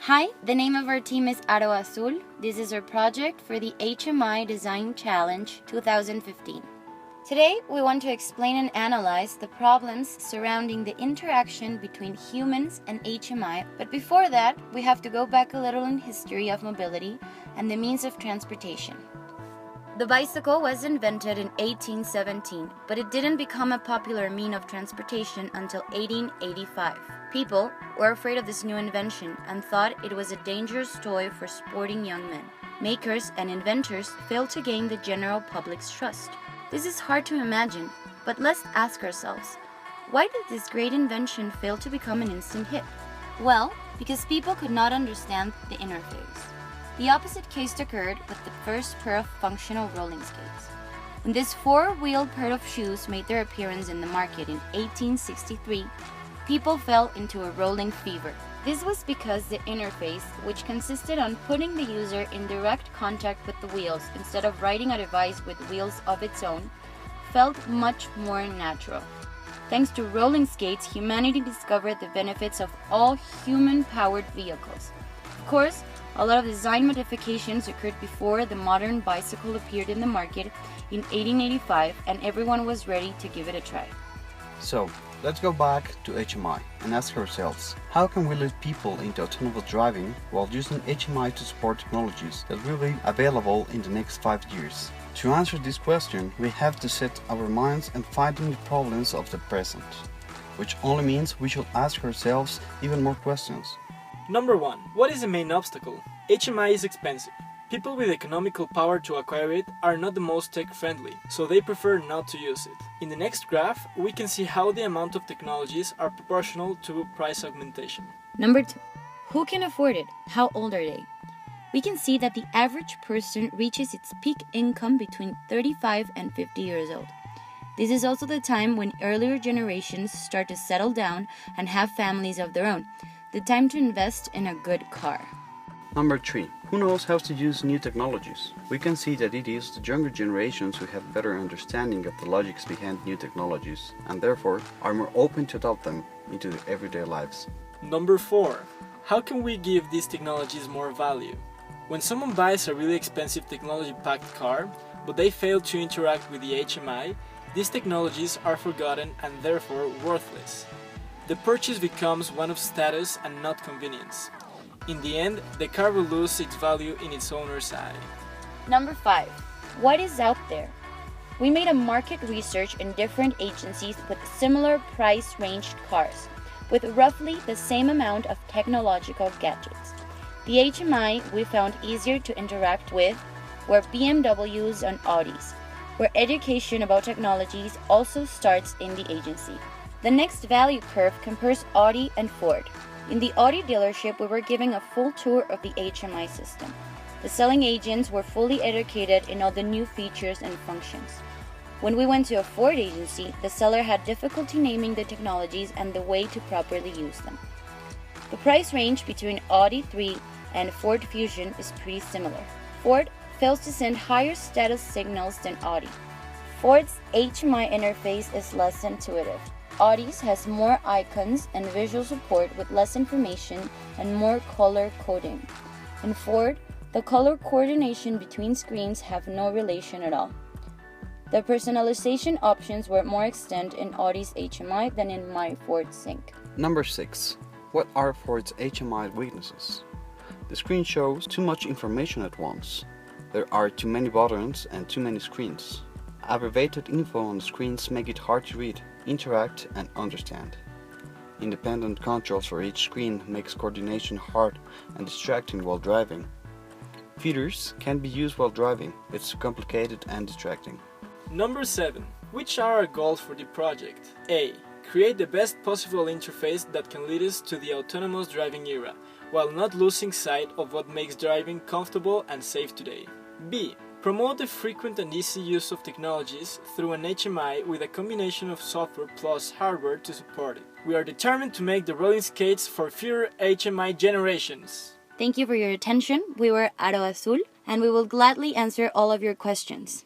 Hi, the name of our team is Aro Azul. This is our project for the HMI Design Challenge 2015. Today, we want to explain and analyze the problems surrounding the interaction between humans and HMI, but before that, we have to go back a little in history of mobility and the means of transportation. The bicycle was invented in 1817, but it didn't become a popular mean of transportation until 1885. People were afraid of this new invention and thought it was a dangerous toy for sporting young men. Makers and inventors failed to gain the general public's trust. This is hard to imagine, but let's ask ourselves, why did this great invention fail to become an instant hit? Well, because people could not understand the interface. The opposite case occurred with the first pair of functional rolling skates. When this four-wheeled pair of shoes made their appearance in the market in 1863, people fell into a rolling fever. This was because the interface, which consisted on putting the user in direct contact with the wheels instead of riding a device with wheels of its own, felt much more natural. Thanks to rolling skates, humanity discovered the benefits of all human-powered vehicles. Of course, a lot of design modifications occurred before the modern bicycle appeared in the market in 1885, and everyone was ready to give it a try. So, let's go back to HMI and ask ourselves, how can we lead people into autonomous driving while using HMI to support technologies that will be available in the next 5 years? To answer this question, we have to set our minds and finding the problems of the present, which only means we should ask ourselves even more questions. Number 1. What is the main obstacle? HMI is expensive. People with economical power to acquire it are not the most tech-friendly, so they prefer not to use it. In the next graph, we can see how the amount of technologies are proportional to price augmentation. Number 2. Who can afford it? How old are they? We can see that the average person reaches its peak income between 35 and 50 years old. This is also the time when earlier generations start to settle down and have families of their own. The time to invest in a good car. Number 3. Who knows how to use new technologies? We can see that it is the younger generations who have better understanding of the logics behind new technologies and therefore are more open to adopt them into their everyday lives. Number 4. How can we give these technologies more value? When someone buys a really expensive technology-packed car, but they fail to interact with the HMI, these technologies are forgotten and therefore worthless. The purchase becomes one of status and not convenience. In the end, the car will lose its value in its owner's eye. Number 5. What is out there? We made a market research in different agencies with similar price-ranged cars, with roughly the same amount of technological gadgets. The HMI we found easier to interact with were BMWs and Audis, where education about technologies also starts in the agency. The next value curve compares Audi and Ford. In the Audi dealership, we were giving a full tour of the HMI system. The selling agents were fully educated in all the new features and functions. When we went to a Ford agency, the seller had difficulty naming the technologies and the way to properly use them. The price range between Audi 3 and Ford Fusion is pretty similar. Ford fails to send higher status signals than Audi. Ford's HMI interface is less intuitive. Audi's has more icons and visual support with less information and more color coding. In Ford, the color coordination between screens have no relation at all. The personalization options were more extent in Audi's HMI than in my Ford Sync. Number 6. What are Ford's HMI weaknesses? The screen shows too much information at once. There are too many buttons and too many screens. Abbreviated info on the screens make it hard to read, interact and understand. Independent controls for each screen makes coordination hard and distracting while driving. Features can be used while driving, it's too complicated and distracting. Number 7. Which are our goals for the project? A. Create the best possible interface that can lead us to the autonomous driving era, while not losing sight of what makes driving comfortable and safe today. B. Promote the frequent and easy use of technologies through an HMI with a combination of software plus hardware to support it. We are determined to make the rolling skates for future HMI generations. Thank you for your attention. We were Aro Azul, and we will gladly answer all of your questions.